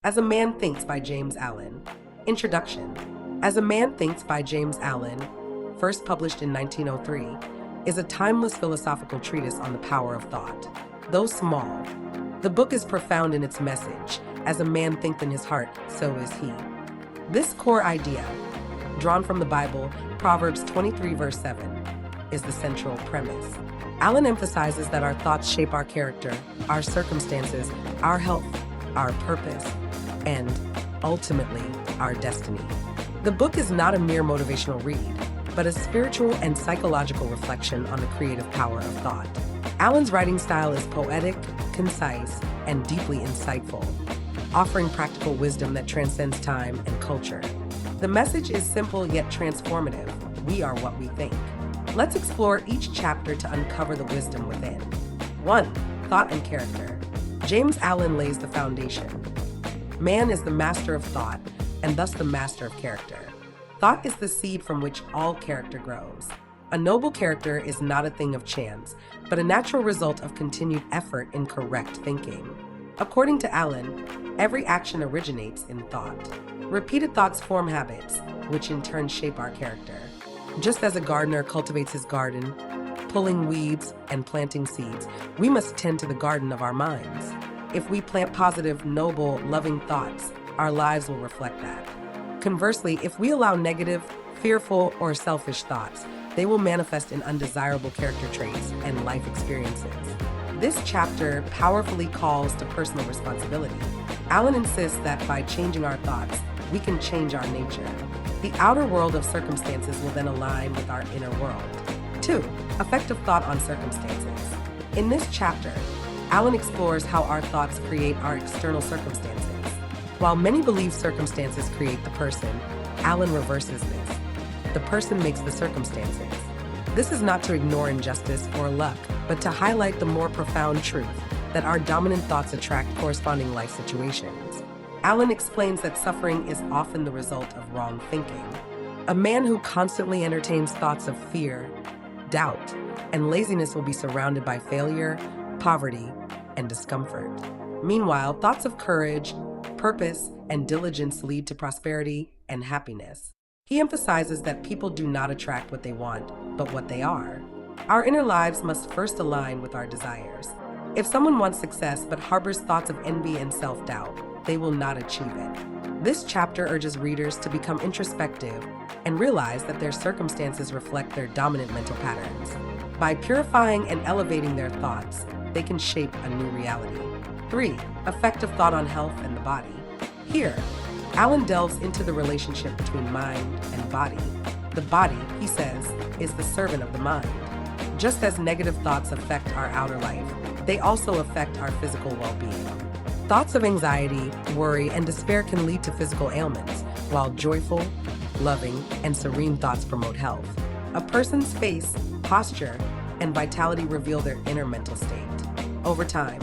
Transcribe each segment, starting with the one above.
As a Man Thinks by James Allen. Introduction. As a Man Thinks by James Allen, first published in 1903, is a timeless philosophical treatise on the power of thought. Though small, the book is profound in its message. As a man thinketh in his heart, so is he. This core idea, drawn from the Bible, Proverbs 23 verse 7, is the central premise. Allen emphasizes that our thoughts shape our character, our circumstances, our health, our purpose, and, ultimately, our destiny. The book is not a mere motivational read, but a spiritual and psychological reflection on the creative power of thought. Allen's writing style is poetic, concise, and deeply insightful, offering practical wisdom that transcends time and culture. The message is simple yet transformative. We are what we think. Let's explore each chapter to uncover the wisdom within. 1. Thought and character. James Allen lays the foundation. Man is the master of thought, and thus the master of character. Thought is the seed from which all character grows. A noble character is not a thing of chance, but a natural result of continued effort in correct thinking. According to Allen, every action originates in thought. Repeated thoughts form habits, which in turn shape our character. Just as a gardener cultivates his garden, pulling weeds and planting seeds, we must tend to the garden of our minds. If we plant positive, noble, loving thoughts, our lives will reflect that. Conversely, if we allow negative, fearful, or selfish thoughts, they will manifest in undesirable character traits and life experiences. This chapter powerfully calls to personal responsibility. Allen insists that by changing our thoughts, we can change our nature. The outer world of circumstances will then align with our inner world. 2. Effect of thought on circumstances. In this chapter, Allen explores how our thoughts create our external circumstances. While many believe circumstances create the person, Allen reverses this. The person makes the circumstances. This is not to ignore injustice or luck, but to highlight the more profound truth that our dominant thoughts attract corresponding life situations. Allen explains that suffering is often the result of wrong thinking. A man who constantly entertains thoughts of fear, doubt, and laziness will be surrounded by failure, poverty, and discomfort. Meanwhile, thoughts of courage, purpose, and diligence lead to prosperity and happiness. He emphasizes that people do not attract what they want, but what they are. Our inner lives must first align with our desires. If someone wants success but harbors thoughts of envy and self-doubt, they will not achieve it. This chapter urges readers to become introspective and realize that their circumstances reflect their dominant mental patterns. By purifying and elevating their thoughts, they can shape a new reality. 3. Effect of thought on health and the body. Here, Allen delves into the relationship between mind and body. The body, he says, is the servant of the mind. Just as negative thoughts affect our outer life, they also affect our physical well-being. Thoughts of anxiety, worry, and despair can lead to physical ailments, while joyful, loving, and serene thoughts promote health. A person's face, posture, and vitality reveal their inner mental state. Over time,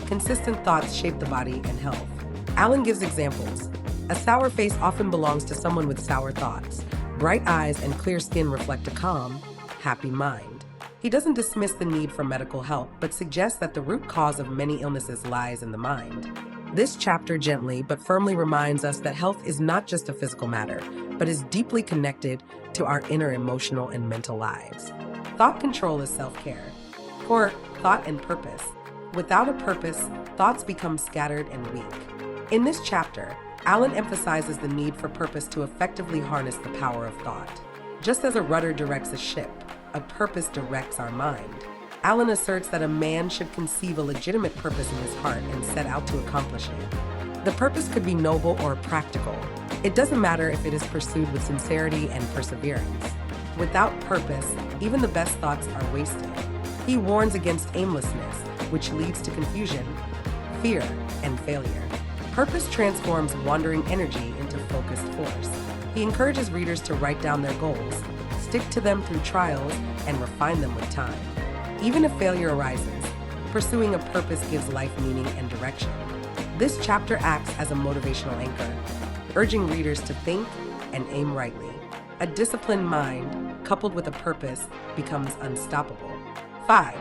consistent thoughts shape the body and health. Allen gives examples. A sour face often belongs to someone with sour thoughts. Bright eyes and clear skin reflect a calm, happy mind. He doesn't dismiss the need for medical help, but suggests that the root cause of many illnesses lies in the mind. This chapter gently but firmly reminds us that health is not just a physical matter, but is deeply connected to our inner emotional and mental lives. Thought control is self-care. For thought and purpose. Without a purpose, thoughts become scattered and weak. In this chapter, Allen emphasizes the need for purpose to effectively harness the power of thought. Just as a rudder directs a ship, a purpose directs our mind. Allen asserts that a man should conceive a legitimate purpose in his heart and set out to accomplish it. The purpose could be noble or practical. It doesn't matter if it is pursued with sincerity and perseverance. Without purpose, even the best thoughts are wasted. He warns against aimlessness, which leads to confusion, fear, and failure. Purpose transforms wandering energy into focused force. He encourages readers to write down their goals, stick to them through trials, and refine them with time. Even if failure arises, pursuing a purpose gives life meaning and direction. This chapter acts as a motivational anchor, urging readers to think and aim rightly. A disciplined mind, coupled with a purpose, becomes unstoppable. 5.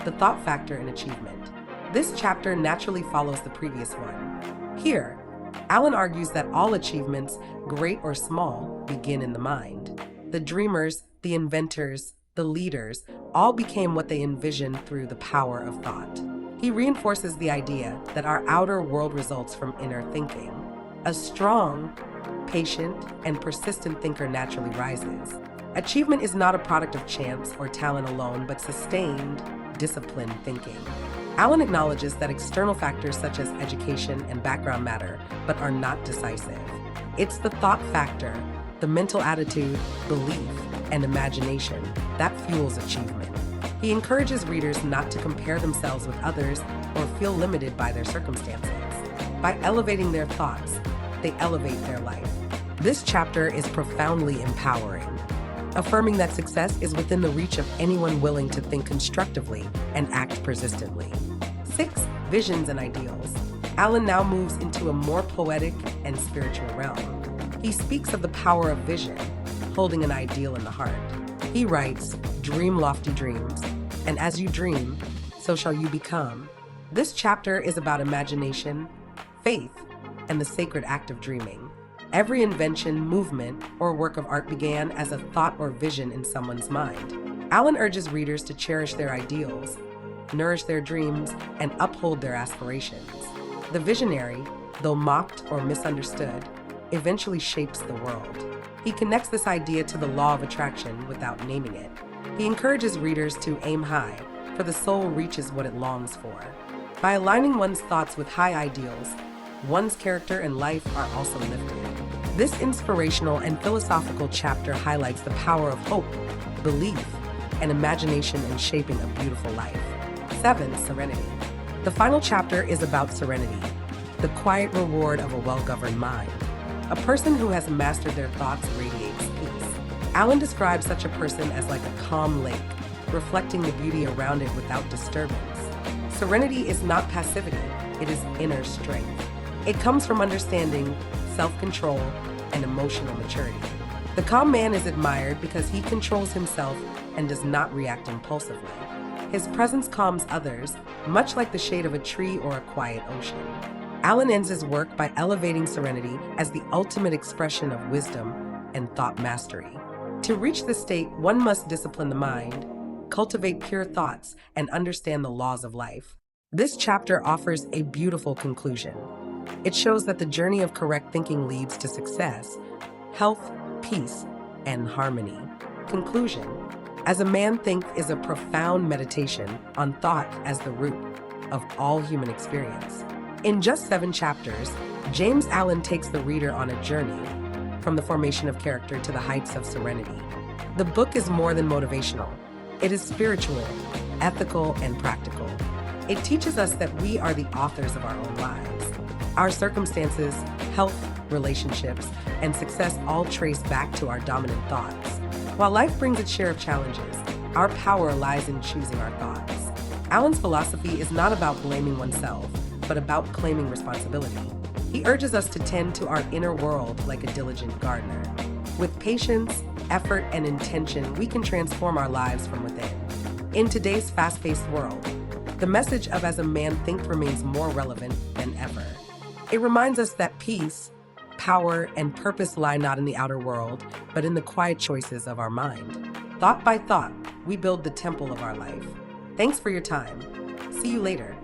The thought factor in achievement. This chapter naturally follows the previous one. Here, Allen argues that all achievements, great or small, begin in the mind. The dreamers, the inventors, the leaders, all became what they envisioned through the power of thought. He reinforces the idea that our outer world results from inner thinking. A strong, patient, and persistent thinker naturally rises. Achievement is not a product of chance or talent alone, but sustained, disciplined thinking. Allen acknowledges that external factors such as education and background matter, but are not decisive. It's the thought factor, the mental attitude, belief, and imagination that fuels achievement. He encourages readers not to compare themselves with others or feel limited by their circumstances. By elevating their thoughts, they elevate their life. This chapter is profoundly empowering, affirming that success is within the reach of anyone willing to think constructively and act persistently. 6. Visions and ideals. Allen now moves into a more poetic and spiritual realm. He speaks of the power of vision, holding an ideal in the heart. He writes, "Dream lofty dreams, and as you dream, so shall you become." This chapter is about imagination, faith, and the sacred act of dreaming. Every invention, movement, or work of art began as a thought or vision in someone's mind. Allen urges readers to cherish their ideals, nourish their dreams, and uphold their aspirations. The visionary, though mocked or misunderstood, eventually shapes the world. He connects this idea to the law of attraction without naming it. He encourages readers to aim high, for the soul reaches what it longs for. By aligning one's thoughts with high ideals, one's character and life are also lifted. This inspirational and philosophical chapter highlights the power of hope, belief, and imagination in shaping a beautiful life. 7. Serenity. The final chapter is about serenity, the quiet reward of a well-governed mind. A person who has mastered their thoughts radiates peace. Allen describes such a person as like a calm lake, reflecting the beauty around it without disturbance. Serenity is not passivity, it is inner strength. It comes from understanding, self-control, and emotional maturity. The calm man is admired because he controls himself and does not react impulsively. His presence calms others, much like the shade of a tree or a quiet ocean. Allen ends his work by elevating serenity as the ultimate expression of wisdom and thought mastery. To reach this state, one must discipline the mind, cultivate pure thoughts, and understand the laws of life. This chapter offers a beautiful conclusion. It shows that the journey of correct thinking leads to success, health, peace, and harmony. Conclusion. As a Man Thinketh is a profound meditation on thought as the root of all human experience. In just 7 chapters, James Allen takes the reader on a journey from the formation of character to the heights of serenity. The book is more than motivational. It is spiritual, ethical, and practical. It teaches us that we are the authors of our own lives. Our circumstances, health, relationships, and success all trace back to our dominant thoughts. While life brings its share of challenges, our power lies in choosing our thoughts. Allen's philosophy is not about blaming oneself, but about claiming responsibility. He urges us to tend to our inner world like a diligent gardener. With patience, effort, and intention, we can transform our lives from within. In today's fast-paced world, the message of As a Man Thinketh remains more relevant than ever. It reminds us that peace, power, and purpose lie not in the outer world, but in the quiet choices of our mind. Thought by thought, we build the temple of our life. Thanks for your time. See you later.